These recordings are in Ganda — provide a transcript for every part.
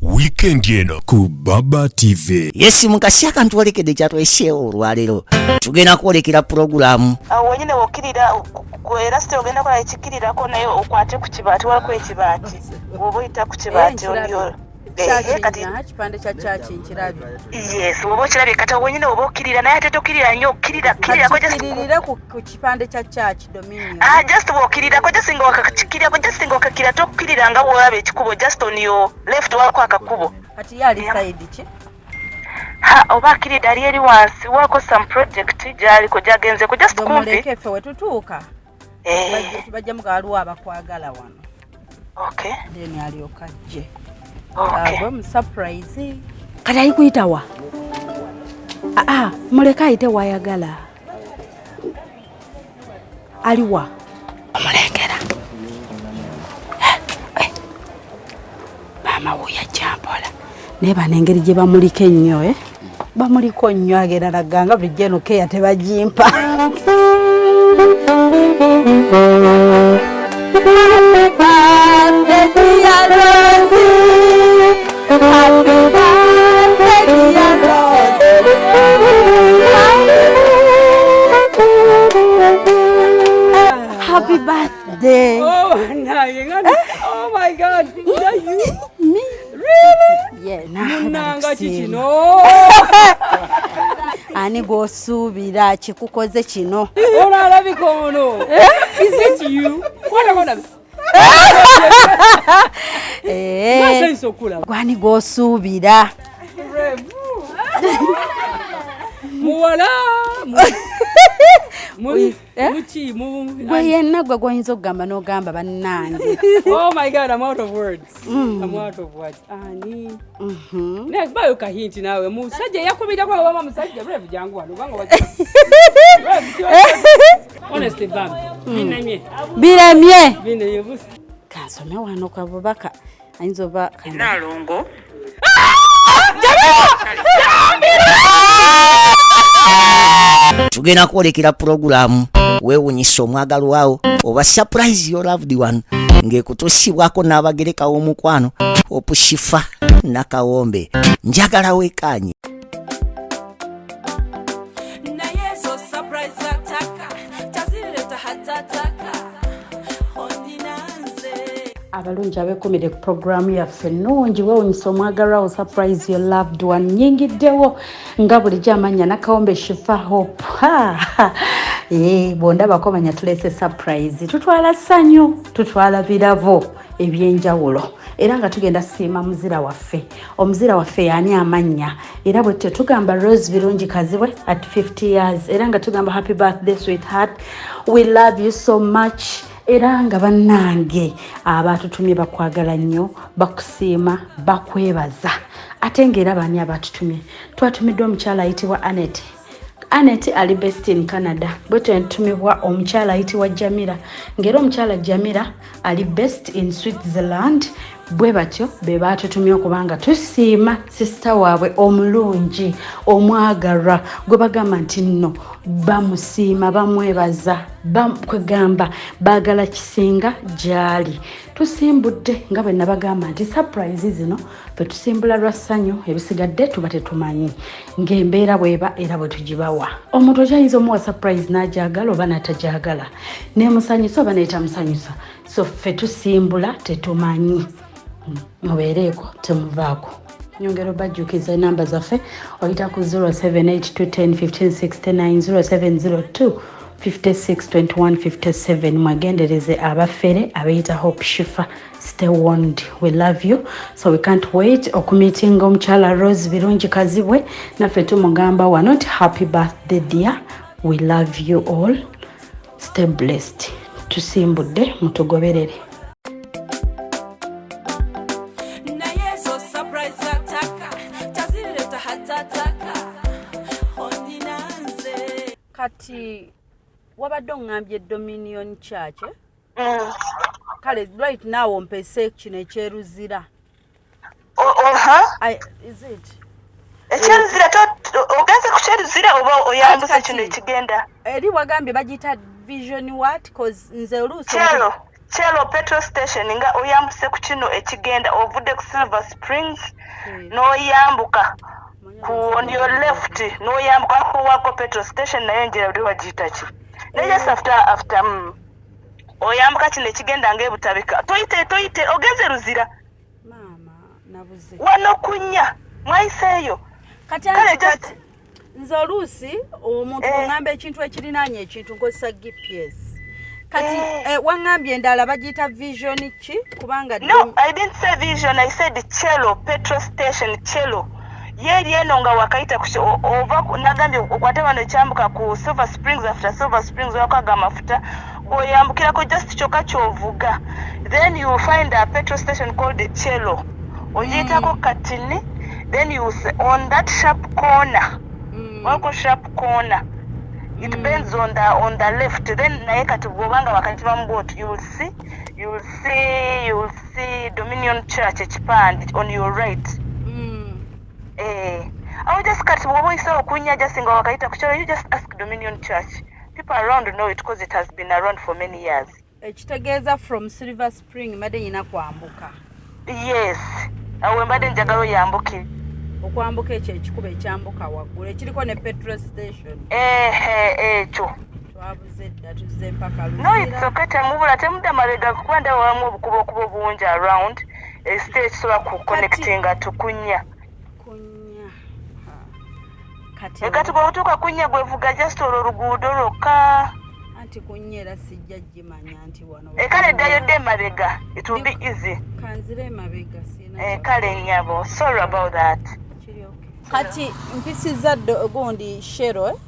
weekend eno ku Baba TV. Yes, mukasi akantu olekedde kyatwesheewo olwaleero tugenda kwolekera programu wenyine wokirira era site ogenda kola ekikirirako naye okwate ku kibaati walako ekibaati oba oyita ku kibaati oliyo kati kipande kya chachi nkirabi. Yes, oba okirabye kati wenyine oba okirira naye ate tokirira nnyo kirira ko ku kipande kya chachi dominion. Just wokirira just singa wakakikirira just singa wakakira tokirira nga bwolaba ekikubo just on your left wako akakubo. Kati yali side ki? Oba kirira ali eri wansi wako some project jaliko jagenze ko just kumpi. Domuleke fe wetutuuka. Bajja mugalu abakwagala wano. Okay. Then alioka je. Okay. I'm surprise. Kati ayikuyita wa? Muleka ayite wayagala. Aliwa? Omulengera. Mama wuya jambola. Neba nengeri gye bamulika ennyo bamuliko nnyo agenda naganga buli gye nokeya tebagimpa. Happy birthday. Oh my God. Are you? Me? Really? Yeah, Nanga kino. Ani gosuubira kikukoze kino. Olabika ono. Is it you? What? Gwani gosuubira. Muwala. Gwe yenna gwe goyinza okugamba n'ogamba bannange. Oh my God, I'm out of words. I'm out of words. Ani. Next bayo kahinti nawe musajja yakubira kwa mama musajja brave jangu wano banga waje. Honestly bam. Biremye. Bine yebusi. Kansome wano kwa bubaka. Ayinza oba nalongo. tugenda kwolekera programu weewunyisa omwagalwawo oba surprise your loved one ng'ekutuusibwako n'abagereka w'omukwano opushifa nakawombe njagala weekanye. Abalungi abeekumire ku programu yaffe ennungi weewunyisa omwagalwawo surprise your loved one nyingiddewo nga bulijjo amanya nakawombe shifa hope. Bw'ondabako manya tuleese surprise tutwala ssanyu tutwala birabo ebyenjawulo era nga tugenda siima muzira waffe. Omuzira waffe yaani amanya era bwe tetugamba Rose Birungi Kazibwe at 50 years era nga tugamba happy birthday sweetheart, we love you so much. Era nga bannange abatutumye bakwagala nnyo bakusiima bakwebaza ate ng'era bani abatutumye twatumiddwa omukyala ayitibwa Annette ali based in Canada bwe tutumibwa omukyala ayitibwa Jamira ng'era omukyala Jamira ali based in Switzerland bwe batyo be batutumye okubanga tusiima sister waabwe omulungi omwagalwa gwe bagamba nti nno bamusiima bamwebaza kwegamba baagala kisinga gyali tusimbudde nga bwe nabagamba nti surprise zino fe tusimbula lwa ssanyu ebisigadde tuba tetumanyi ng'embeera bweba era bwe tugibawa. Omuntu okyayinza omuwa surprise n'agyagala oba n'atagyagala nemusanyusa oba n'etamusanyusa so fe tusimbula tetumanyi. Mubeereeko temuvaako. Nyongera bajjukiza enamba zaffe oyita ku 078211569 0702562157 mwagendereze abafere abayita Hope Shifa. Stay warned, we love you, so we can't wait okumeetinga omukyala Rose Birungi Kazibwe naffe tumugamba wano nti happy birthday dear, we love you all, stay blessed. Tusimbudde mutugoberere. Kati wabadde ngambye Dominion Church kale right now ompese kino ekyeruzira. Is it? Ekyeruzira ogenze ku kyeruzira oba oyambuse kino ekigenda? Eri wagambye bagita vision what cause nze oluuso. Chelo. Chelo petrol station nga oyambuse ku kino ekigenda ovudde ku Silver Springs n'oyambuka on your left n'oyambuka ku wako petrol station nayo njira oli wagiyita ki naye just after oyambuka kino ekigenda ng'ebutabika toyite ogenze Luzira maama nabuze wano kunya mwayiseeyo kati nze oluusi omuntu ngamba ekintu ekirinaanye ekintu nkozesa GPS kati wangambye endala bagiyita vision ki kubanga no I didn't say vision I said Chelo petrol station Chelo yeri eno nga wakayita ova nagambye okwate wano ekyambuka ku Silver Springs after Silver Springs wakaga amafuta oyambukirako just kyokka kyovuga then you will find a petrol station called Chelo oyitako katini then you on that sharp corner wako sharp corner it bends on the left then naye kati bwobanga wakati bamboat you will see Dominion Church ekipande on your right I will just kati bwoba oyise okunya just nga wakayita ku Chelo you just ask Dominion Church people around know it because it has been around for many years ekitegeeza from Silver Spring mbadde nyina kwambuka yes awe mbadde njagala oyambuke okwambuka ekyo ekikuba ekyambuka waggulu ekiriko ne petrol station ekyo twabuze dda tuzze mpaka no it's okay temubula temudda mabega kuba ndaba wamu obukubo bungi around esite ekisobola ku connectinga tukunya kati bwe otuuka kunya gwevuga just olwo oluguudo lwokka anti kunya era sijja gimanya nti wano kale ddayo dde emabega it will be easy kanzire emabega sina kale nnyabo sorry about that kati mpisiza gundi Shero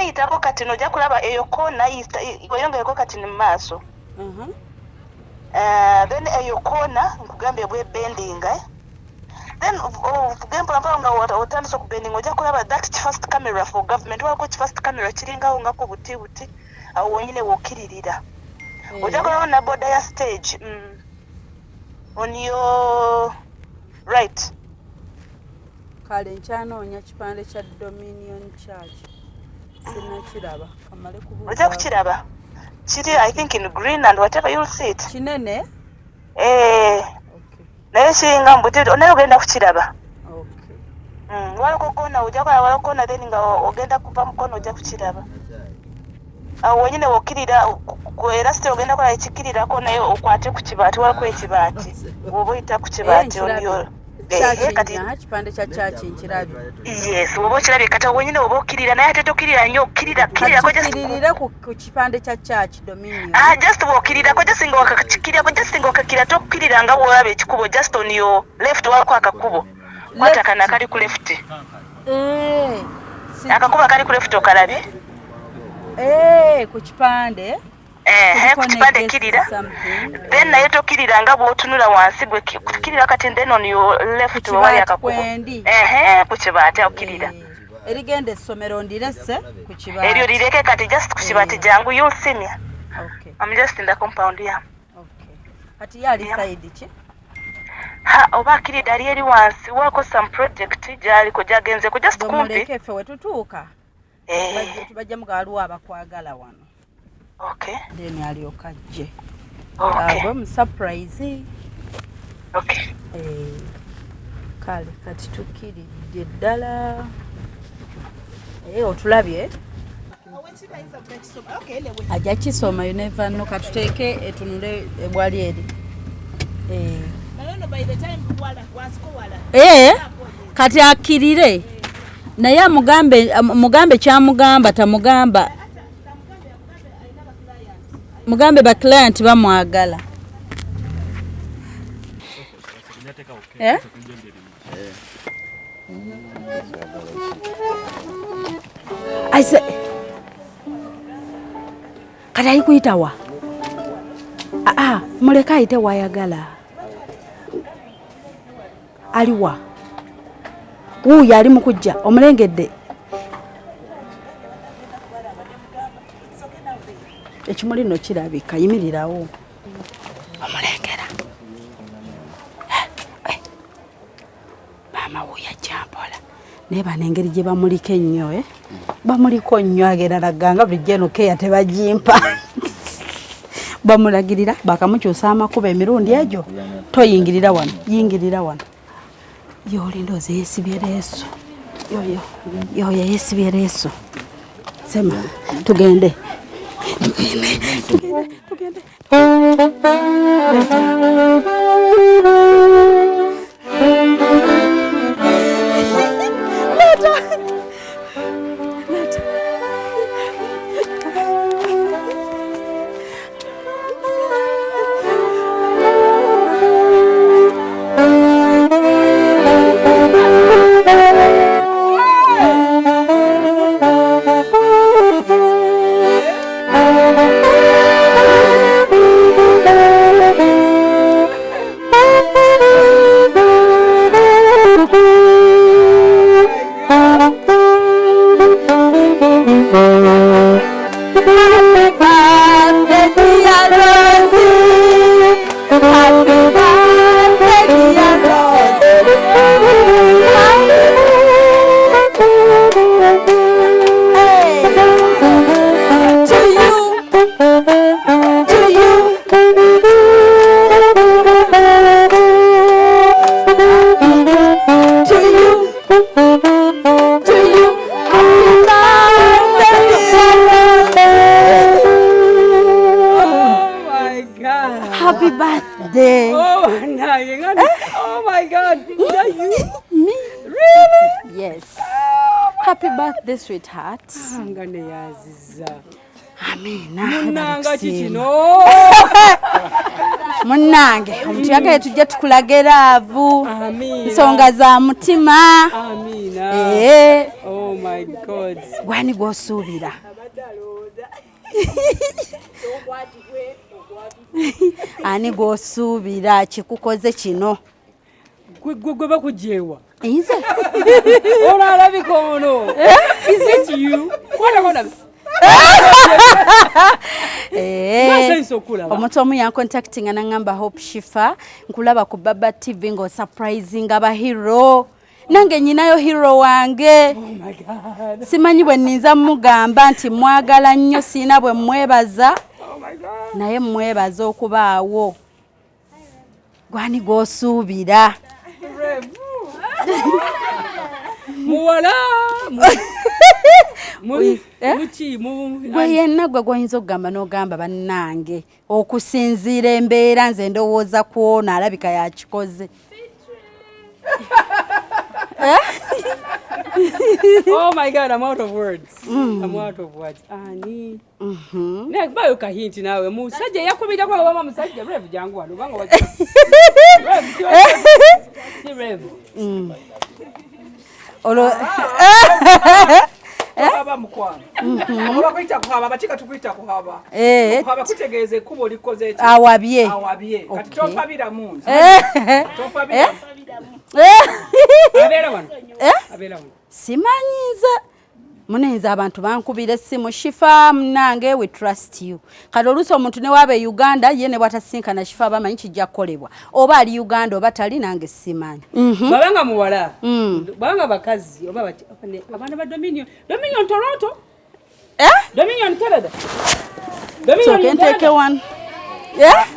yitako kati nojja kulaba eyo kona oyongereko kati mu maaso then eyo kona nkugambye bwe bending then ugempulampala nga otandise okubending ojja kulaba that first camera for government waliko first camera kiringawo ngako buti awo wonyine wokiririra ojja kulaba na boda ya stage on your right kale nkyanoonya kipande kya Dominion Church sinakiraba kamale kubuuza ojja kukiraba kiri I think in green and whatever you'll see it kinene naye kiringa mbuti naye ogenda kukiraba waliko kona ojja kulaba waliko kona then nga ogenda kuva mukono ojja kukiraba awo wenyine wokirira era site ogenda kola ekikirirako naye okwate ku kibaati waliko ekibaati oba oyita ku kibaati oliyo kipande kya chachi nkirabi yes oba okirabye kati wenyine oba okirira naye ate tokirira nnyo okkirirako kirira ku kipande kya chachi Dominion just wokirirako just nga wakakikirako just nga wakakira tokkirira nga bwolaba ekikubo just on your left waliko akakubo kwata kana kali ku left akakubo kali ku left okalabye ku kipande ku kipande kirira then naye tokirira nga bw'otunula wansi gwe kirira kati then on your left wali akakubo ku kibaati okirira erigenda essomero ndirese ku kibaati eryo lireke kati just ku kibaati jangu you'll see me I'm just in the compound kati yali side ki oba kirira ali eri wansi wako some project gyaliko gyagenzeko just kumpi muleke ffe wetutuuka bajja mugaaliwo abakwagala wano then alyoka ajje abo musurprise kale kati tukiridde ddala otulabye ajja kisoma you never know katuteeke etunule ebwali eri kati akirire naye mugambe kyamugamba tamugamba mugambe ba client bamwagala aise kati ayikuyitawa muleka ayite wayagala aliwa wuuyo ali mu kujja omulengedde ekimuli nno kirabika yimirirawo omulengera maama wuuyo ajjampola naye bano engeri gye bamuliko ennyo bamuliko nnyo agenda naganga bulijjo eno keya tebagimpa bamulagirira bakamukyusa amakuba emirundi egyo toyingirira wano yingirira wano yoli ndoze yesibye leeso yo yesibye leeso sema tugende Happy birthday. Oh, no, oh my God. Is that you? Me? Really? Yes. Happy birthday, sweetheart. Angane yaziza. Amina. Munanga kikino. Munange, omuntu yagaye tujja tukulagira avu. Amina. Nsonga za mutima. Amina. Oh my God. Gwani gwosuubira. Ani gwosuubira kikukoze kino. Gwe bakujewa. Nze. Olabika ono. Is it you? Kona. Omuntu omu yancontactinga nangamba Hope Shifa nkulaba ku Baba TV ngo surprising aba hero nange nyinayo hero wange. Oh my God. Simanyi bwe nninza mugamba nti mwagala nnyo sina bwe mwebaza. Oh my God. Naye mwebaza okubaawo. Gwani gwosuubira. Muwala. Gwe yenna gwe gw'oyinza okugamba n'ogamba bannange okusinziira embeera nze ndowooza kwona alabika yakikoze. Oh my God, I'm out of words. I'm out of words. Ani. Nek bayo ka hint nawe musajja yakubira kwa baba musajja rev jangu wano banga wachi. Rev. Olo Baba mukwana. Oba kuita kuhaba bachika tukuita kuhaba. Kuhaba kutegeeze kubo likoze eki. Awabye. Kati topabira munzi. Topabira. Abera wano. Abera wano. Simanyiza. Munenza abantu bankubira essimu Shifa munange we trust you. Kati oluusi omuntu ne wabe Uganda ye ne bwatasinkana Shifa bamanyi kijja kukolebwa. Oba ali Uganda oba tali nange simanyi. Babanga muwala. Babanga bakazi oba bati abana ba Dominion Toronto. Dominion Canada. So can take one. Yeah?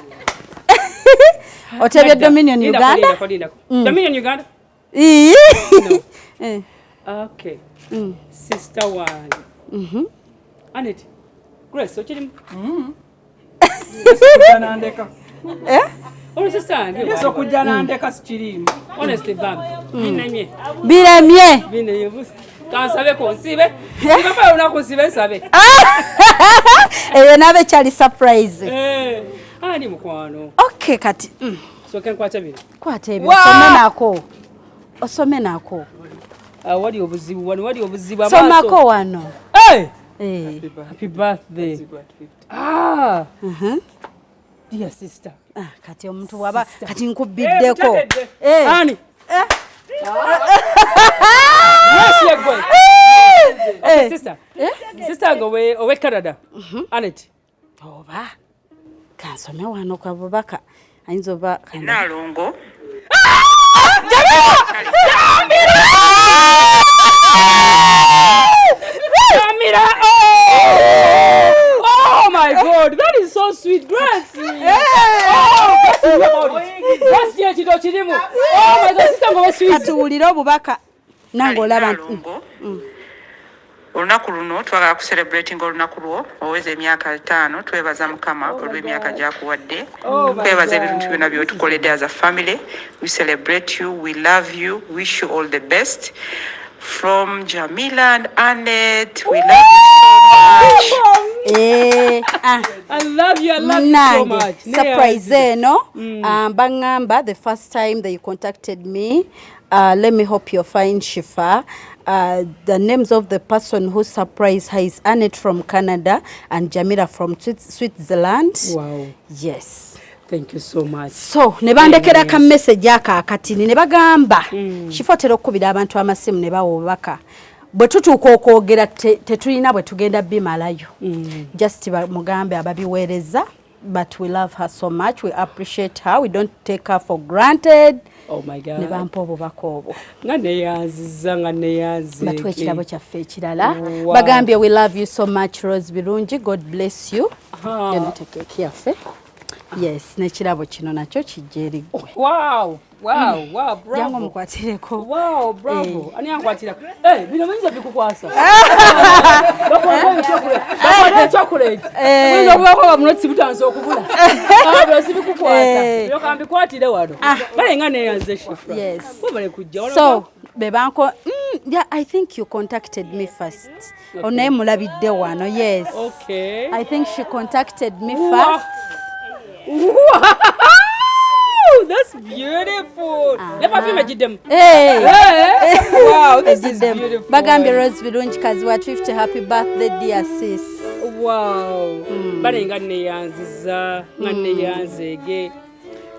Otebye Dominion Uganda? Dominion Uganda? No. Okay. Sister one. Annette. Grace, what you Nandeka. Oh, sister, yes, Nandeka Chirim. Honestly, Bam. Biramye. Can't save consive. Papa una consive save. Nabe chali surprise. Ani mukwano. Okay, kati. So can kwata bino. Kwata ebyo. Osome nako. Osome nako. Wadi obuzibu wano wadi obuzibu abaso. Somako wano. Hey! Happy birthday. Dear sister. Kati omuntu waba kati nkubiddeko. Ani? Yes, you're going. Okay, sister. Sister go away Canada. Annette. Oba. Kansome wano kwa bubaka. Ayinza oba Nalongo. Jamila! Oh my God, that is so sweet, Grace. katuwulire obubaka nange olaba olunaku luno twagala kucelebrating olunaku lwo oweza emyaka 5 twebaza mukama olw'emyaka gyakuwadde twebaza ebintu byonna byotukoledde as a family. We celebrate you, we love you, wish you all the best. From Jamila and Annette, we love you so much. I love you so much. Surprise eno bangamba the first time that you contacted me, let me hope you're fine, Shifa. The names of the person who surprised her is Annette from Canada and Jamila from Switzerland. Wow. Yes. Thank you so much. So nebandekera ka message akakatini ne bagamba Shifotero okubira abantu amasimu ne bawo baka bwe tutuuka okwogera tetulina bwe tugenda bimalayo. Just mugambe ababiweereza, but we love her so much, we appreciate her, we don't take her for granted. Oh my God. Ne bampa obubaka obwo nga neyanziza batwa ekirabo kyaffe ekirala bagambye we love you so much Rose Birungi, God bless you. Yonateke kyaffe. Yes, nekirabo kino nakyo kijeri gwe. Wow, bravo. Jango mukwatireko. Wow, bravo. Ani ankwatira. Bino mwenza bikukwasa. Bakole chocolate. Mwenza kubako munoti butanso okubula. Bino sibikukwasa. Bino kambikwatire wano. Kale ngane yanze Shifra. Yes. Kubale kujja. So, bebanko, yeah, I think you contacted me first. Okay. Onaye mulabidde wano, yes. Okay. I think she contacted me first. Wow, that's beautiful. Wow, this is beautiful. Bagambye Rose Birungi Kazibwe 50 happy birthday dear sis. Wow. Bale nga neyanziza nga neyanzege.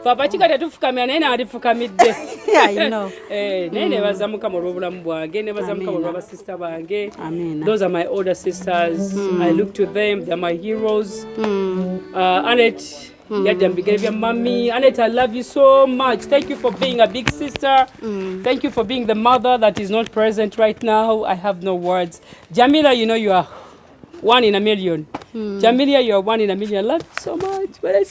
Papa chikata tufukamya naye alifukamidde. I know. Nene bazamuka mu lw'obulamu bwange ne bazamuka mu lw'aba sister bange. Amen. Those are my older sisters. I look to them, they're my heroes. Annette, mommy, Annette, I love you so much. Thank you for being a big sister. Thank you for being the mother that is not present right now. I have no words. Jamila, you know you are 1 in a million. Jamila, you are 1 in a million. I love you so much. But I am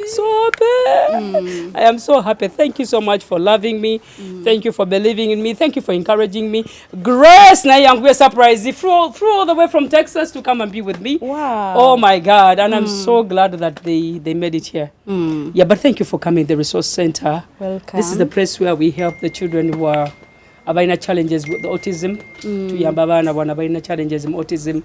so happy. I am so happy. Thank you so much for loving me. Thank you for believing in me. Thank you for encouraging me. Grace, we're surprised. Flew all the way from Texas to come and be with me. Wow. Oh my God. And I'm so glad that they made it here. Yeah, but thank you for coming, the Resource Center. Welcome. This is the place where we help the children who are abaina challenges with autism. Tuyamba abaana bwana abaina challenges with autism.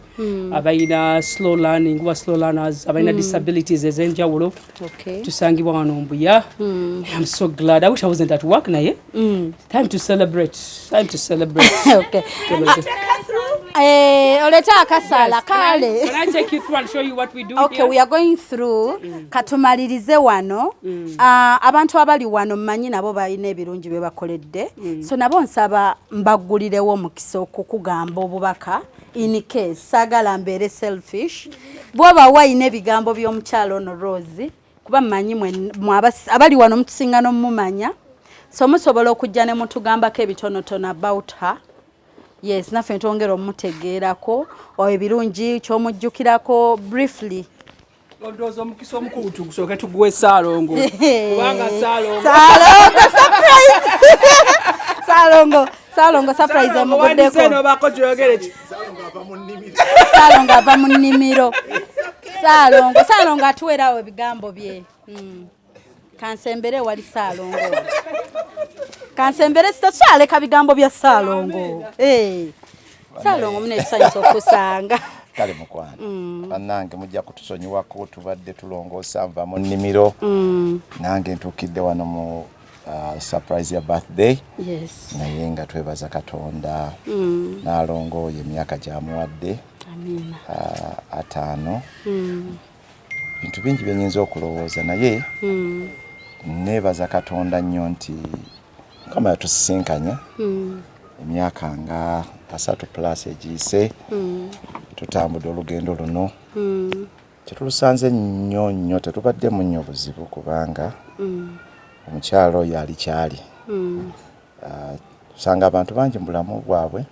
Abaina slow learning, who are slow learners, abaina disabilities ezenjawulo. Okay. Tusangibwa wano mbuya. I'm so glad. I wish I wasn't at work naye. Time to celebrate. Time to celebrate. Okay. Oleta akasala kale. Can I take you through and show you what we do okay, here? We are going through katumalirize wano. Abantu abali wano mmanyi nabo balina ebirungi bye bakoledde. So nabo nsaba mbagulirewo omukisa okukugamba obubaka in case sagala mbeere selfish. Bwaba wayina ebigambo by'omukyalo ono Rose kuba mmanyi abali wano mutusinga n'omumanya. So musobola okujja ne mutugambako ebitonotono about her. Yes, naffe ntwongera omutegeerako ebirungi ky'omujjukirako briefly. Odozo omukisa omukulu tugusooke tuguwe Saalongo. Kubanga Saalongo surprise. Saalongo surprise emuguddeko. Saalongo bako gyogere ki? Saalongo ava mu nnimiro. Saalongo atuweerawo ebigambo bye. Kansembere wali Saalongo. Kansembere sitokyaleka bigambo bya Saalongo. Saalongo mune ekisanyusa okusanga. Kale mukwano. Bannange mujja kutusonyiwako tubadde tulongoosa nva mu nnimiro. Nange ntuukidde wano mu surprise ya birthday. Yes. Naye nga twebaza Katonda. N'alongooye emyaka gy'amuwadde. Amina. 5. Bintu bingi bye nnyinza okulowooza naye neebaza Katonda nnyo nti kama yatusisinkanya emyaka nga 3+ egiyise tutambudde olugendo luno kyetulusanze nnyo tetubaddemu nnyo buzibu kubanga omukyalo oyo ali kyali tusanga abantu bangi mu bulamu bwabwe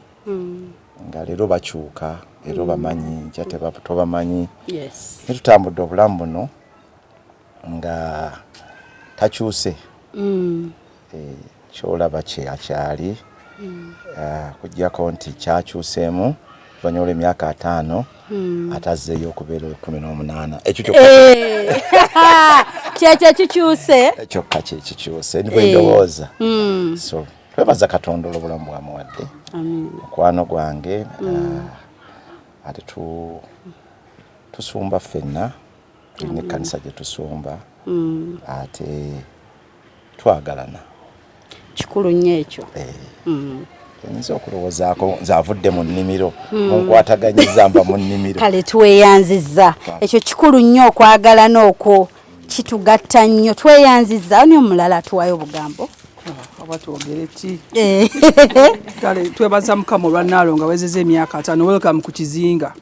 nga leero bakyuka era bamanyi nja tobamanyi. Yes. Netutambudde obulamu buno nga takyuse kyolaba kye akyali kujjako nti kyakyuseemu oluvannyuma lw'emyaka 5 atazzeeyo okubeera 18 ekyo kyekyo kikyuse kyokka kyekikyuse nibwe ndowooza so twebaza Katonda olw'obulamu bwamuwadde mukwano gwange ate tusumba ffenna tulina ekkanisa gye tusumba ate twagalana kikulu nnyo ekyo nza okulowoozaako nze avudde mu nnimiro munkwataganyiza nva mu nnimiro kale tweyanzizza ekyo kikulu nnyo okwagalana okwo kitugatta nnyo tweyanzizza ani omulala atuwayo obugambo aba twogere ki kale twebaza Mukama olwa Nnaalongo awezezza emyaka 5 welcome ku kizinga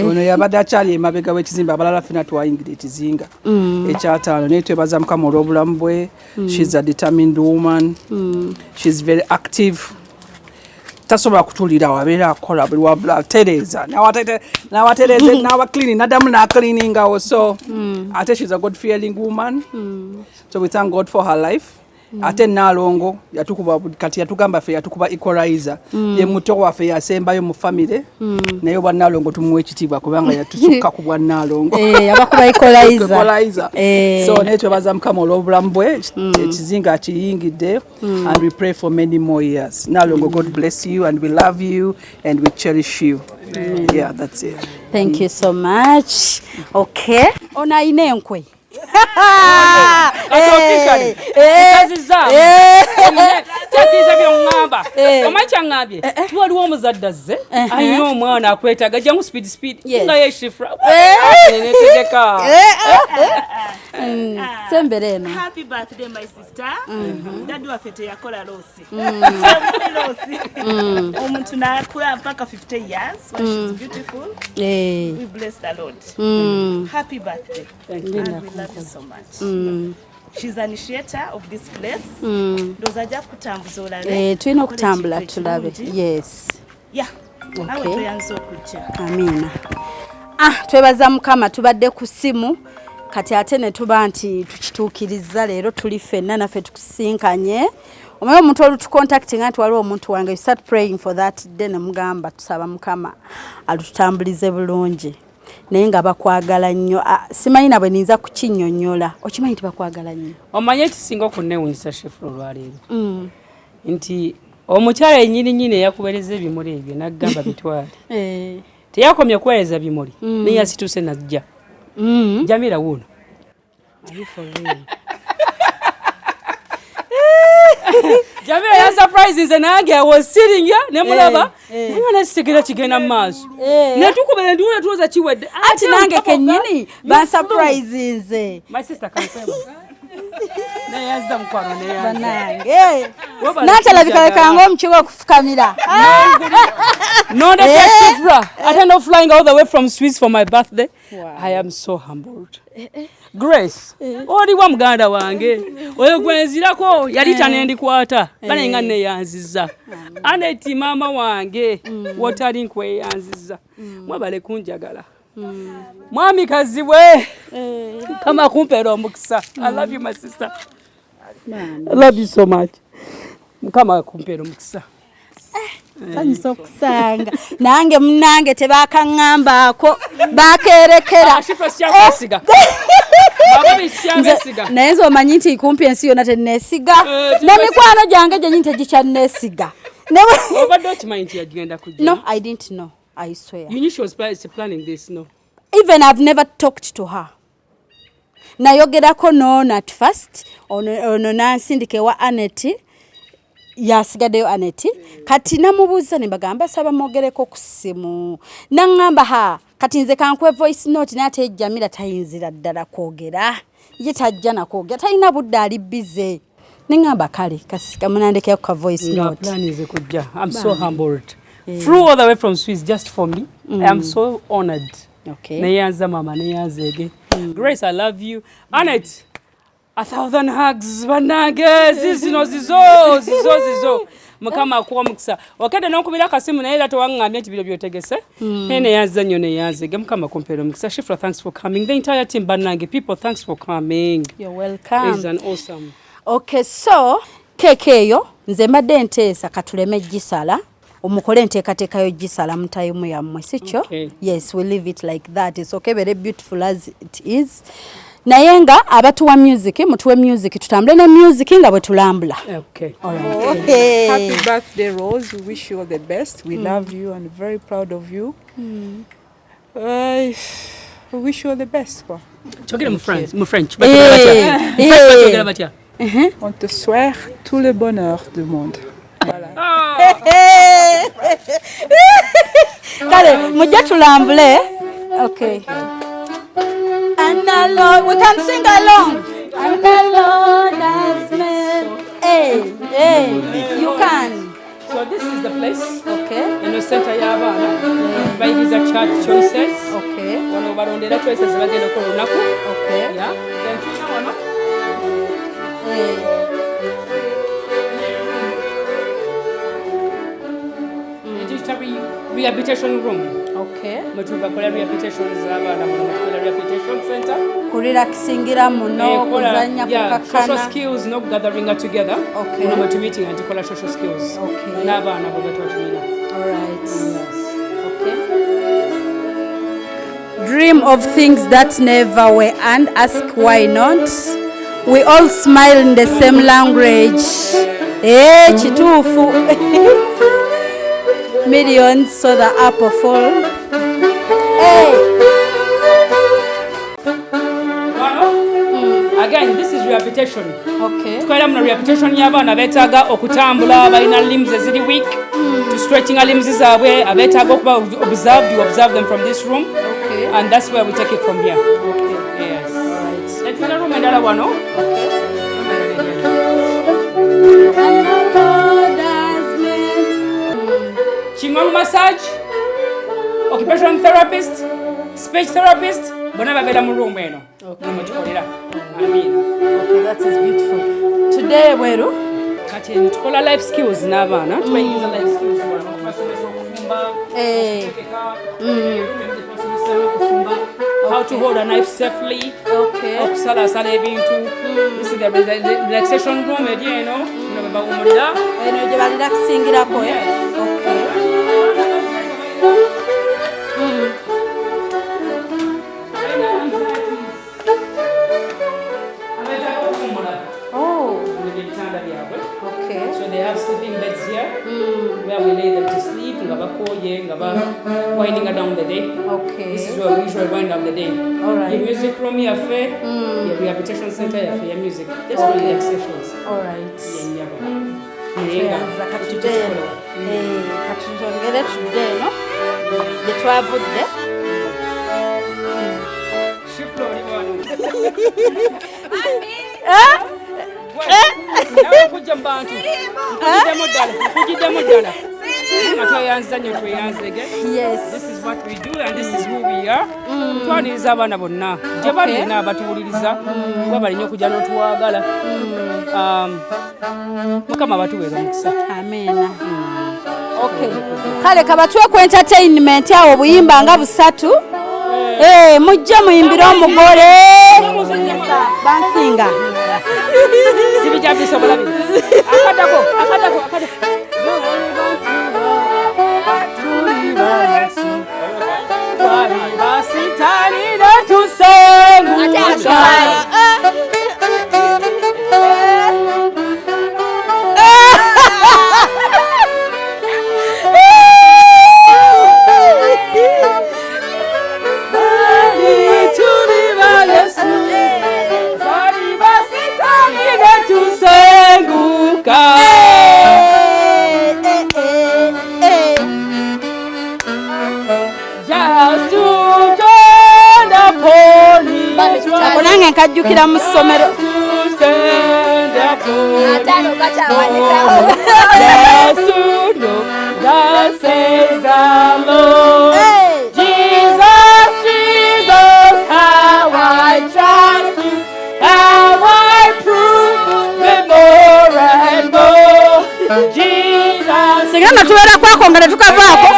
ono yabadde akyali emabega w'ekizimba abalala ffena twayingira ekizinga ekya5 naye twebaza Mukama olw'obulamu bwe she's a determined woman she's very active tasobola kutulira wabeera akola buli wabula tereza nawatereze nawacleaning nadamu nacleaningawo so ate she's a God fearing woman so we thank God for her life ate Nnaalongo yatukuba kati yatugamba ffe yatukuba equalizer ye muto waffe yasembayo mu family naye obwa Nnaalongo tumuwe ekitiibwa kubanga yatusukka ku bwa Nnaalongo abakuba equalizer so naye twebaza Mukama olw'obulamu bwe ekizinga akiyingidde and we pray for many more years. Nnaalongo, God bless you and we love you and we cherish you. Yeah, that's it. Thank you so much. Okay, ono ayina enkwe kyakiriza byongamba omanyi kyaŋŋambye waliwo omuzadde azze ayina omwana akwetaaga jjamu speed nga yeshifra netegeka sembere eno Happy birthday my sister. Daddy waffe teyakola loosi. Omuntu nakula mpaka 50 years. She's beautiful. We bless the Lord. Happy birthday. Thank you. And we love you so much. She's an initiator of this place. Ndozaja kutambuza olale. Tulina okutambula tulabe. Yes. Yeah. Nawe toyanza okujja. Amina. Twebaza Mukama tubadde ku simu kati ate ne tuba nti tukituukiriza leero tuli ffenna naffe tukusinkanye omanyi omuntu olutucontacting nti waliwo omuntu wange you start praying for that day ne mugamba tusaba Mukama alututambulize bulungi naye nga bakwagala nnyo simanyi nabwe ninza kukinnyonnyola okimanyi nti bakwagala nnyo omanye ekisinga okunnewuunyisa shefu olwaleero nti omukyala yennyini eyakubereza ebimuli ebyo n'agamba bitwale teyakomye okuweereza bimuli naye yasituse najja Jamila wuno. Are you for real? Jamila ya surprises and I was sitting here nemulaba nina sikira kigenda maaso netukubele ndiwe tuza chiwedde ati nange kenyini ba surprises my sister confirm na yazza mkwano ne yanze nange natalabika kango omukigo kufukamira no that shifra I end up flying all the way from Swiss for my birthday. Wow. I am so humbled. Grace oli wa muganda wange oyo gwenzirako yali tanendi kwata bale nga ne yanziza aneti mama wange wotali nkwe yanziza mwabale kunjagala mwami Kazibwe kama kumpera omukisa. I love you my sister. I love you so much. Kama kumpera omukisa. Sanyiso kusanga nange munange tebakangambako bakerekera shifra siya bababi siya naenzo omanyi nti kumpi ensi yonna tennesiga nemikwano gyange gye nyinte gikyannesiga No, I didn't know. I swear. You knew she was planning this, no? Even I've never talked to her. Nayogerako no at first ono nansindike wa Aneti yasigadeyo Aneti kati namubuuza ne bagamba saba mogereko ku ssimu nangamba ha kati nze kankwe voice note nate Jamila tayinzira ddala kwogera ye tajja nakwogera talina budde ali busy ningamba kale kasika munandeke ka voice note plan is kujja. I'm so humbled. Flew all the way from Swiss just for me. I am so honored. Okay. Neyanza mama neyanzege. Grace, I love you. Annette, 1,000 hugs. Banage, zizo. Mukama kuwa mukisa. Wakati nokubira kasimu na ila towangambye nti biro byotegese. Hene yanza nnyo neyanzege. Mukama kumpera mukisa. Shifra, thanks for coming. The entire team Banage people, thanks for coming. You're welcome. It's an awesome. Okay, so kekeyo nze mbadde nteesa katuleme gisala omukole nteekateeka yo gisala mu time yammwe sikyo yes we leave it like that it's okay very beautiful as it is naye nga abatuwa music mutuwe music tutambule ne music nga bwe tulambula okay happy birthday Rose, we wish you all the best, we love you and very proud of you. We wish you all the best quoi. Chogera mu French On te souhaite tout le bonheur du monde. Voilà. Kale mujja tulambule okay and the Lord we can sing along and the Lord has made you can. So this is the place. Okay. In the center y'abaana. By these are church choices. Okay. Wano barondera choices bagenda okukola olunaku. Okay. Yeah. Then tulina wano. Rehabilitation room. Okay. Mutubakola rehabilitation z'abaana mutukola rehabilitation center. Kurelaxingira muno kuzanya kukakana. Social skills no gathering together. Okay. Muno meeting and tukola social skills. Okay. N'abaana bo batwatulira. All right. Yes. Okay. Dream of things that never were and ask why not. We all smile in the same language. Chitufu. Millions saw the apple fall. Again, this is rehabilitation. Okay. Tukola mu rehabilitation y'abaana beetaaga okutambula balina limbs eziri weak to stretching limbs zaabwe abeetaaga okuba observed. You observe them from this room. Okay. And that's where we take it from here. Okay. Yes. All right. Let's get a room endala wano. Okay. Qigong massage, occupational therapist, speech therapist, bonna babeera mu room eno. Okay. Okay, that is beautiful. Today, Weru, kati tukola life skills n'abaana. Tubayingiza life skills wano. Basomesa okufumba. How to hold a knife safely. Okay. Okusalaasala ebintu. This is the relaxation room eri eno. Muno bwe bawummulira. eno gye baliraxingirako. Okay. Okay. So they have sleeping beds here where we lay them to sleep, winding down the day. Okay. This is where we usually wind down the day. All right. The music room here, the rehabilitation center here for your music. That's for relaxations. All right. Katutongere tudde eno gye twavudde. Kujja mu bantu kugiddemu ddala nga tweyanza nnyo tweyanzege. This is what we do and this is who we are. Twaniriza abaana bonna gye bali n'abatuwuliriza bwe balinye okujja n'otuwagala. Mukama batuweera mukisa. Amena. Okay. Kale kabatuwe ku entertainment awo buyimba nga busatu. Mujje muyimbire omugole. Bansinga. Sibijja bisobola bino. Akadako. Basitani tusengu. Nange nkajjukira mu ssomero. Singa natubeera kwako nga tetukavaako.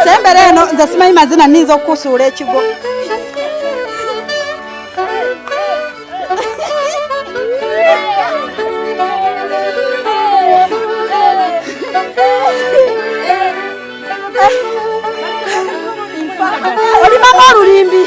Sembere no nza simanyi mazina ninza okusuula ekigo. Oli mama olulimbi.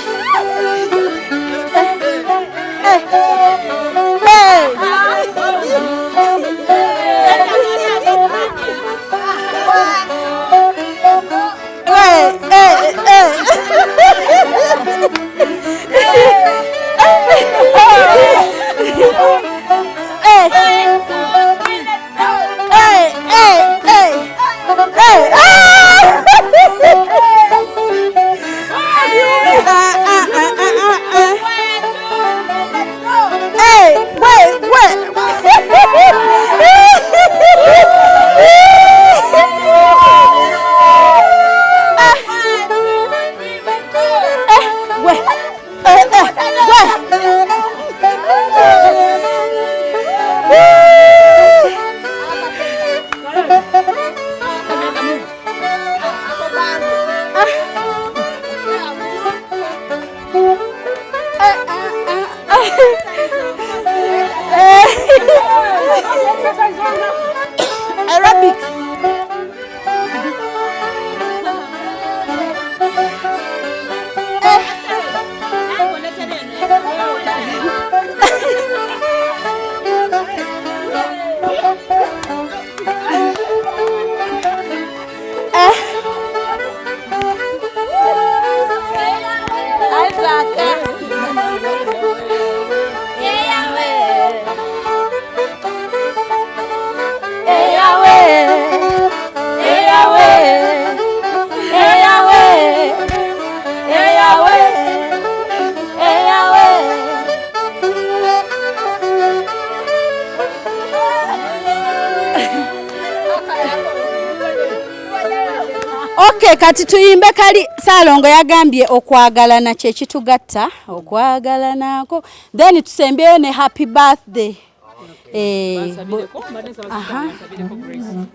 Okay, kati tuyimbe kali Salongo yagambye okwagalana kye kitugatta okwagalanako then tusembyeyo ne happy birthday.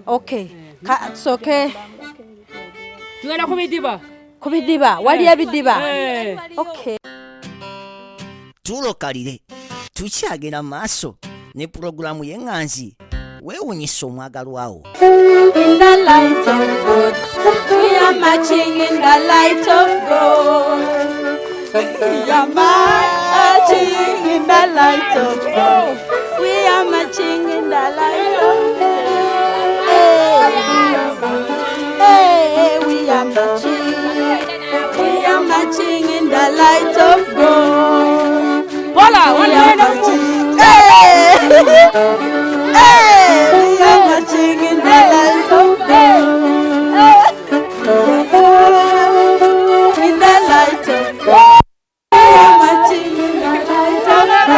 Okay. Soke. Tugenda kubidiba. Kubidiba. Wali yabidiba. Okay. Tulokalire. Tukyagenda maaso ne programu y'enganzi. Weewunyisa omwagalwawo. In the light of God, we are marching in the light of God. We are marching in the light of God. We are marching in the light of God. Hey, we are marching in the light of God. Paula, one minute. Hey, we are marching in the light of God. In the light of God. We are marching in the light of God.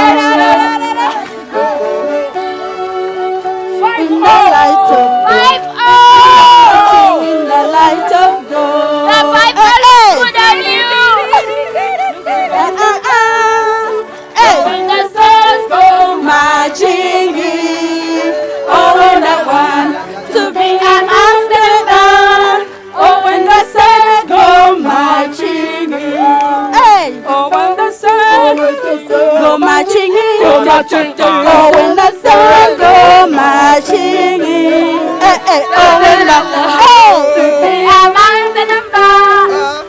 In the light of God. In the light of God. The 5 good are you. When the souls go marching in, oh, when I want to be an Amsterdam. Oh, when the souls go marching in, hey, oh, when the souls go marching in, oh, when the souls go marching in, hey, hey, oh, when the to be a Amsterdam.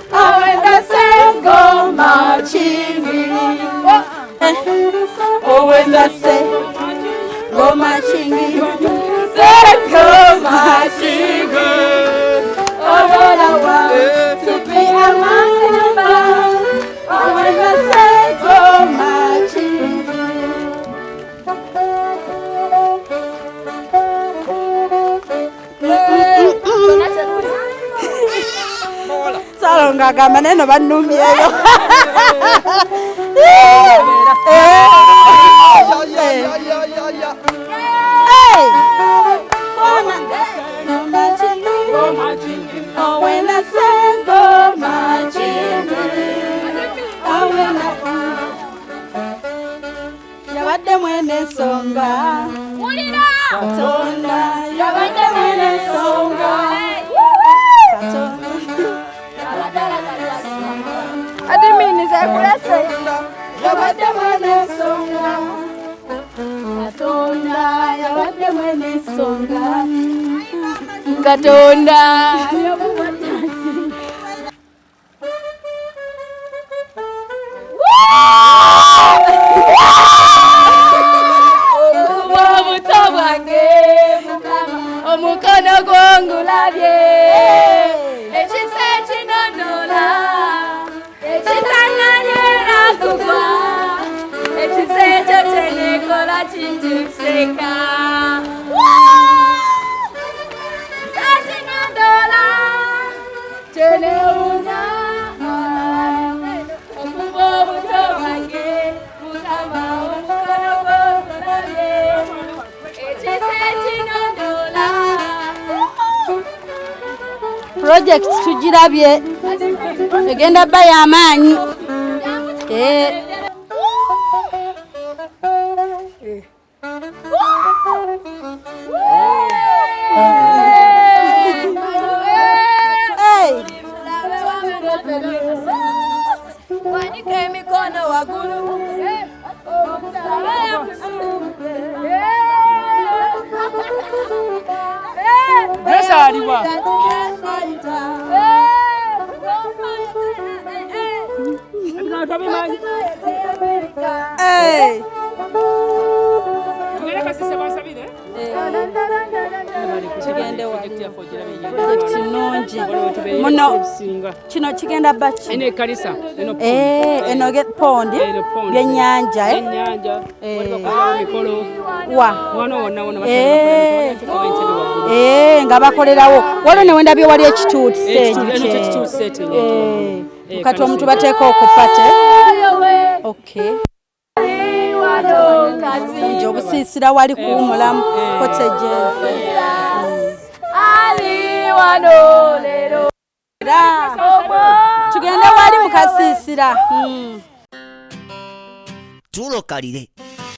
ensonga agamba naye no bannumyeyo. Oh, when I say go marching, oh, when yabadde mwene ensonga Katonda yabadde mwene ensonga adiminiza kulasa yabadde mwene ensonga Katonda yabadde mwene ensonga Katonda omukono gwangu labye ekisa kinonoola ekitanganyira kugwa ekisa ekyo kyenekola kintuseka kinonoola kyenewunya okuva obuto bwange mukama omukono gwangu labye ekisa kinonoola project tugirabye egenda bba y'amaanyi wanika emikono waggulu aliwa muno kino kigenda baki ene kanisa eno pondi byennyanja nga bakolerawo waliwo ne wendabye wali ekituuti kati omuntu bateeka okupate nti obusiisira wali kuwumulamu cottages tugende wali mukasiisira tulokalire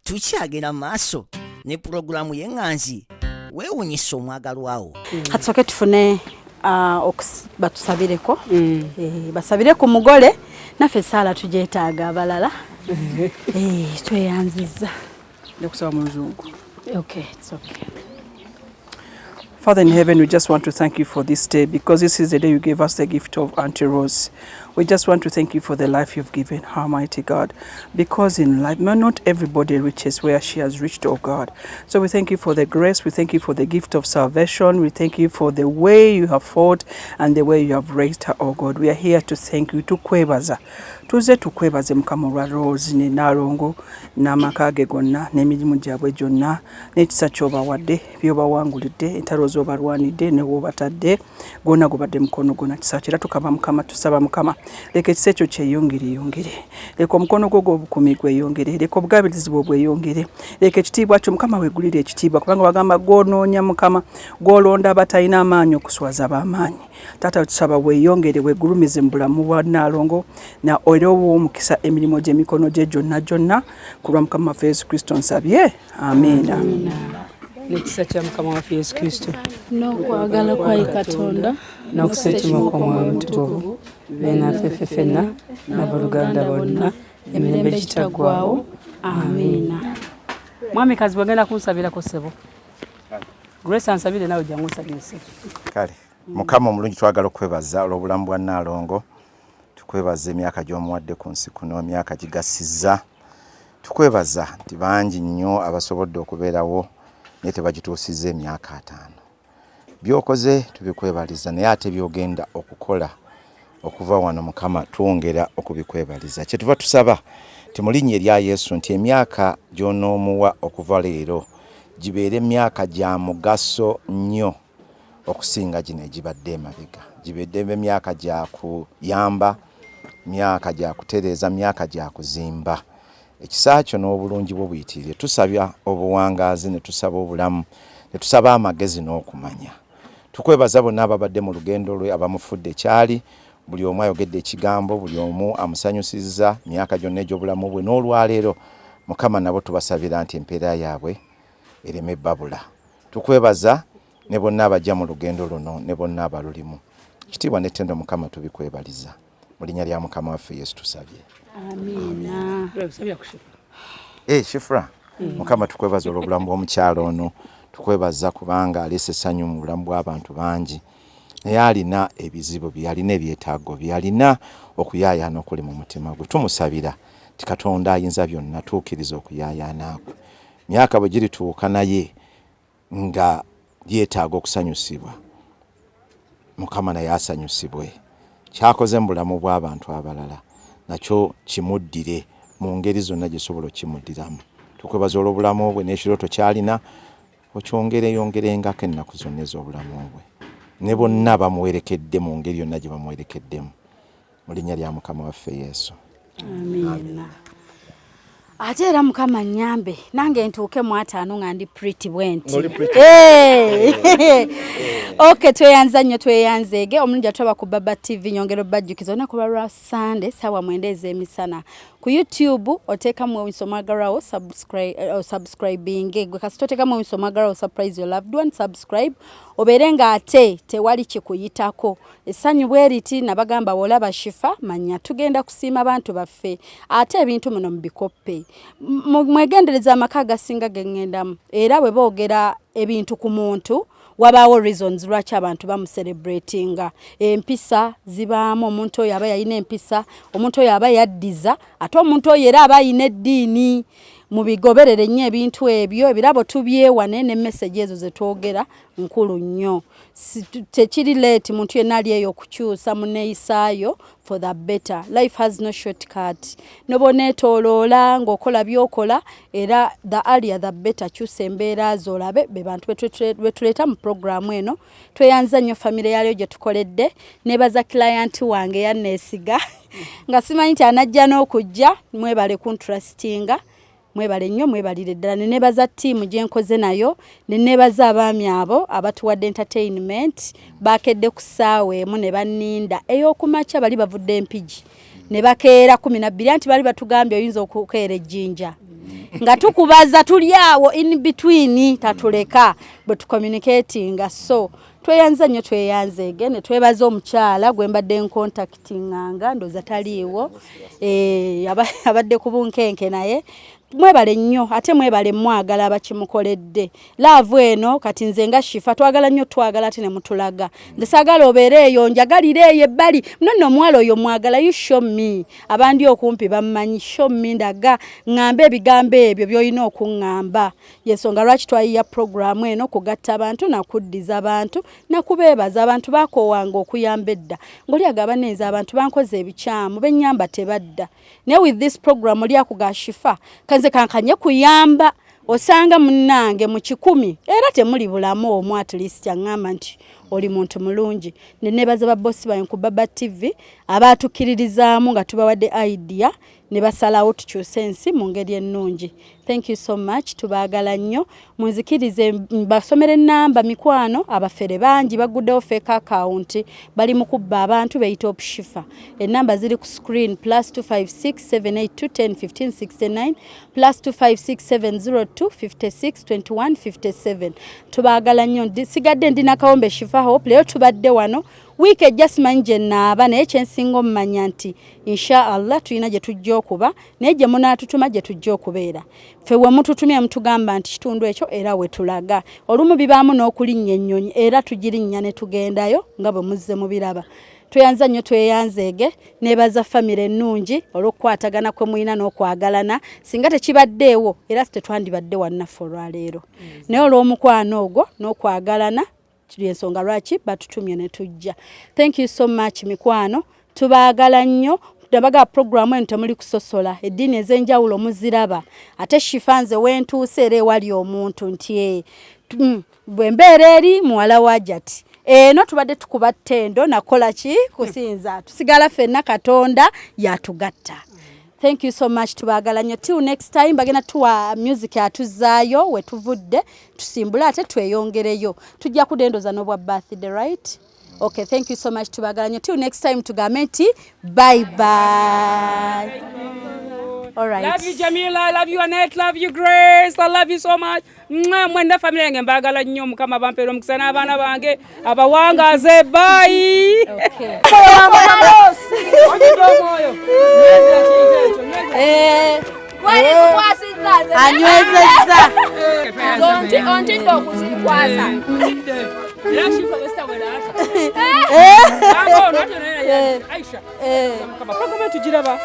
tukyagenda maaso ne pulogulaamu y'enganzi weewunyisa omwagalwawo katusooke tufune batusabireko basabire ku mugole naffe esaala tugyetaaga abalala tweyanziza Ndekusaba mu luzungu. Okay, it's okay. Father in heaven, we just want to thank you for this day because this is the day you gave us the gift of Auntie Rose. We just want to thank you for the life you've given, Almighty God, because in life, not everybody reaches where she has reached, oh God. So we thank you for the grace, we thank you for the gift of salvation, we thank you for the way you have fought and the way you have raised her, oh God. We are here to thank you, to kwebaza. Tuze tukwebaze mukama olwa Rose ne Nalongo n'amaka ge gonna n'emirimu gyabwe gyonna n'ekisa ky'obawadde by'obawangulidde entalo z'obalwanidde ne w'obatadde gwonna gubadde mukono gonna kisa kira tukaba mukama tusaba mukama leka ekisa ekyo kyeyongere leka omukono gwo gw'obukumi gweyongere leka obugabirizi bwo bweyongere leka ekitiibwa kyo mukama weegulire ekitiibwa kubanga wagamba gw'onoonya mukama gw'olonda abatalina amaanyi okuswaza b'amaanyi taata tusaba weeyongere weegulumize mu bulamu bwa Nalongo na era omukisa emirimu gy'emikono gye gyonna kulwa mukama waffe Yesu Kristo nsabye amiina n'ekisa kya mukama waffe Yesu Kristo n'okwagala kwa Katonda n'okuseetima kw'omwoyo omutukuvu beenaffe ffenna n'abaluganda bonna emirembe gitaggwaawo amiina. Mwami Kazibwe ngenda kunsabirako ssebo Grace ansabire nawe jangu nsabire kale mukama omulungi twagala okwebaza olw'obulamu bwa Nalongo tukwebaza emyaka gy'omuwadde ku nsi kuno emyaka gigasiza tukwebaza nti bangi nnyo abasobodde okubeerawo naye tebagituusizza emyaka 5 byokoze tubikwebaliza naye ate byogenda okukola okuva wano mukama twongera okubikwebaliza kyetuva tusaba ti mu linnya erya Yesu nti emyaka gy'onoomuwa okuva leero gibeere emyaka gya mugaso nnyo okusinga gino egibadde emabega gibedde emyaka gya kuyamba myaka gya kutereeza myaka gya kuzimba ekisa kyo n'obulungi bwo buyitiire tusabya obuwangaazi ne tusaba obulamu ne tusaba amagezi n'okumanya tukwebaza bonna ababadde mu lugendo lwe abamufudde kyali buli omu ayogedde ekigambo buli omu amusanyusizza myaka gyonna egy'obulamu bwe n'olwaleero Mukama nabo tubasabira nti empeera yaabwe ereme babula tukwebaza ne bonna abajja mu lugendo luno ne bonna abalulimu kitiibwa n'ettendo Mukama tubikwebaliza mu linnya lya Mukama waffe Yesu tusabye amina Shifra Mukama tukwebaza olw'obulamu bw'omukyalo ono tukwebaza kubanga alese essanyu mu bulamu bw'abantu bangi naye alina ebizibu byalina ebyetaago byalina okuyaayaana okuli mu mutima gwe tumusabira ti Katonda ayinza byonna tuukiriza okuyaayaana kwe myaka bwe girituuka naye nga yeetaaga okusanyusibwa Mukama naye asanyusibwe kyakoze mu bulamu bw'abantu abalala nakyo kimuddire mu ngeri zonna gisobola okimuddiramu tukwebaza olw'obulamu bwe n'ekirooto kyalina okyongereyongerengako ennaku zonna ez'obulamu bwe ne bonna bamuwerekedde mu ngeri yonna gye bamuwerekeddemu mu linnya lya Mukama waffe Yesu amina ate era Mukama nnyambe nange ntuuke mu 5 nga ndi pretty bwenti okay tweyanza nnyo tweyanzeege omulungi atuba ku Baba TV nyongero bajjukiza olunaku lwa Sunday sawa 9 ez'emisana ku YouTube oteekamu ensomagarawo subscribing gwe kasi toteekamu ensomagarawo surprise your loved one subscribe obeere nga ate tewali kikuyitako essanyu bweriti nabagamba wolaba Shifa manya tugenda kusiima abantu baffe ate ebintu muno mubikoppe mwegendereza amaka agasinga gengendamu era bwe boogera ebintu ku muntu wabaawo reasons lwaki abantu bamucelebratinga empisa zibaamu omuntu oyo aba yalina empisa omuntu oyo aba yaddiza ate omuntu oyo era aba yina eddiini mubigoberere nnyo ebintu ebyo ebirabo tubyewane ne message ezo zetwogera nkulu nnyo tekiri late muntu yenna ali eyo okukyusa muneeyisaayo for the better life has no shortcut noboneetooloola ng'okola byokola era the earlier the better kyusa embeera zolabe be bantu betuleeta mu programu eno tweyanza nnyo famire yaliyo gye tukoledde nebaza client wange yanneesiga nga simanyi nti anajja n'okujja mwebale kuntrustinga mwebale nnyo mwebalire ddala ne nebaza ttiimu gye nkoze nayo ne nebaza abaami abo abatuwadde entertainment bakedde ku ssaawa emu ne banninda ey'okumakya bali bavudde empigi ne bakeera 12 anti bali batugambye oyinza okukeera ejjinja nga tukubaza tuli awo in between tatuleka bwe tucommunicatinga so tweyanza nnyo tweyanzeege ne twebaza omukyala gwe mbadde ncontactinganga ndoza taliiwo abadde ku bunkenke naye mwebale nnyo ate mwebale mwagala abakimukoledde laavu eno kati nze nga Shifa twagala nnyo twagala ate ne mutulaga nze saagala obeere eyo njagalire eyo ebbali nonno omuwala oyo mwagala you show me abandi okumpi bamumanyi show me ndaga ŋŋambe ebigambo ebyo by'olina okuŋŋamba yensonga lwaki twayiya programu eno kugatta abantu nakuddiza abantu nakubeebaza abantu baakowanga okuyamba edda ng'oli agaba neza abantu bankoze ebikyamu bennyamba tebadda naye with this program oli akuga Shifa kanze kankanye kuyamba osanga munnange mu 10 era temuli bulamu omu at least yaŋŋamba nti oli muntu mulungi ne nebaza babbosi bayo ku Baba TV abaatukkiririzaamu nga tubawadde idea ne basalawo tukyuse ensi mu ngeri ennungi thank you so much tubaagala nnyo munzikirize basomere ennamba mikwano abafere bangi baguddewo fake account bali mu kubba abantu beyita Shifa ennamba ziri ku screen +25678210569 +2567025622157 tubaagala nnyo sigadde ndina kawombe Shifa Hope leero tubadde wano wiike jasimanyi gye naaba naye kyensinga omumanya nti inshallah tulina gye tujja okuba naye gye munaatutuma gye tujja okubeera ffe we mututumye mutugamba nti kitundu ekyo era we tulaga olumu bibaamu n'okulinnya ennyonyi era tugirinnya ne tugendayo nga bwe muzze mubiraba tweyanza nnyo tweyanzeege nebaza famire ennungi olw'okukwatagana kwe mulina n'okwagalana singa tekibaddeewo era tetwandibadde wannaffe olwaleero naye olw'omukwano ogwo n'okwagalana ensonga lwaki batutumye ne tujja thank you so much mikwano tubaagala nnyo ndabaga programu eno temuli kusosola eddiini ez'enjawulo muziraba ate Shifa nze wentuuse era ewali omuntu nti bwe mbeera eri muwala wa Jati eno tubadde tukuba ttendo nakola ki kusinza tusigala ffenna Katonda yatugatta. Thank you so much tubagala nnyo. Till next time bagenda tuwa music atuzaayo we tuvudde tusimbula ate tweyongereyo tujja kudendoza n'obwa birthday right. Okay, thank you so much tubagala nnyo. Till next time tugambe nti bye bye. All right. Love you Jamila, I love you Annette, love you Grace, I love you so much. Mwenda family yange mbagala nnyo mukama bampero mukisa n'abaana bange abawangaze bye. Okay. Anywezeza. Onti ndo kusikwasa. Aisha. Kama program tujiraba.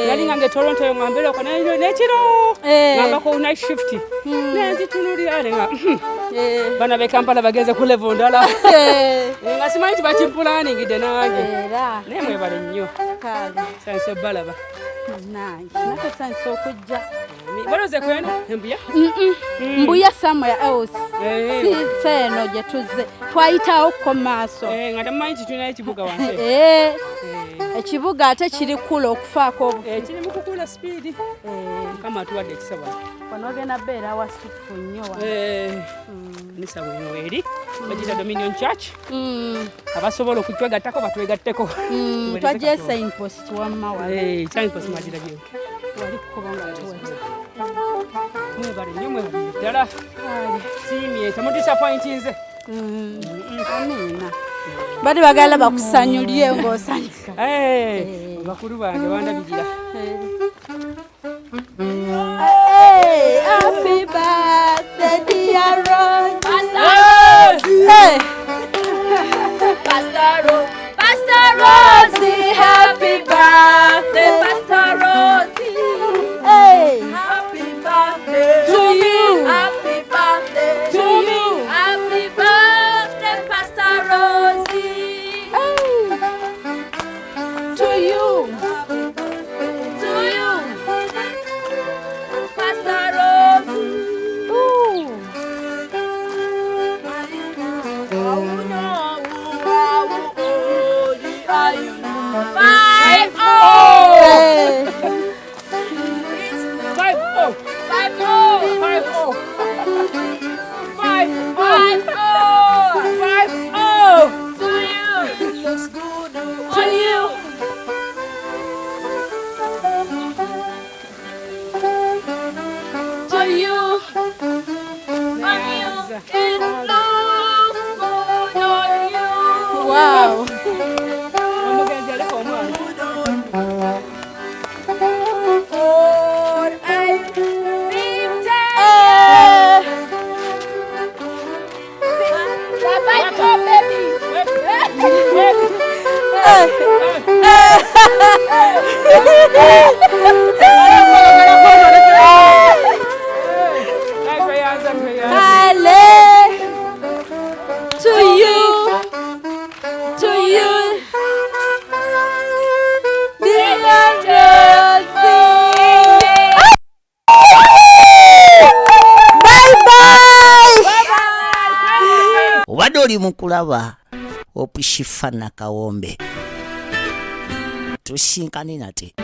Yali ngange Toronto yo ngambelo kana nechiro. Ngamba ko night shift. Nandi tunuri alenga. Bana be Kampala bageze ku level ndala. Ngasimanyi tibachimpulani ngide nange. Nemwe bali nnyo. Kale. Sanso balaba. Nange. Nako sanso kujja. Baloze kwenu mbuya? Mbuya somewhere else. Si seno je tuze. Twayitawo ko maaso. Ngata manyi tulina ekibuga wanse. Ekibuga ate kiri kula okufaako obufu. Kiri mu kukula speed. Kama tuwadde ekisaba. Wano genda beera wasufu nnyo wa. Kanisa bwino eri. Bagita Dominion Church. Abasobola okutwegattako batwegatteko. Twajje signpost wamma wa. Signpost majira gyo. Wali kubanga tuwete. Mwebale nnyo mwebale ddala. Siimye temudisappointi nze. Amina. Bali bagala bakusanyulye ng'osanyuka. Bakulu bange bandabirira. Happy birthday dear Rose. Pastor Rosie, happy birthday, Pastor Rosie. Happy birthday to you. Happy birthday to you. Happy birthday, Pastor Rosie. To you. To you, Pastor Rosie. Wow. Oli mukulaba opushifa na kawombe tusinkane nate.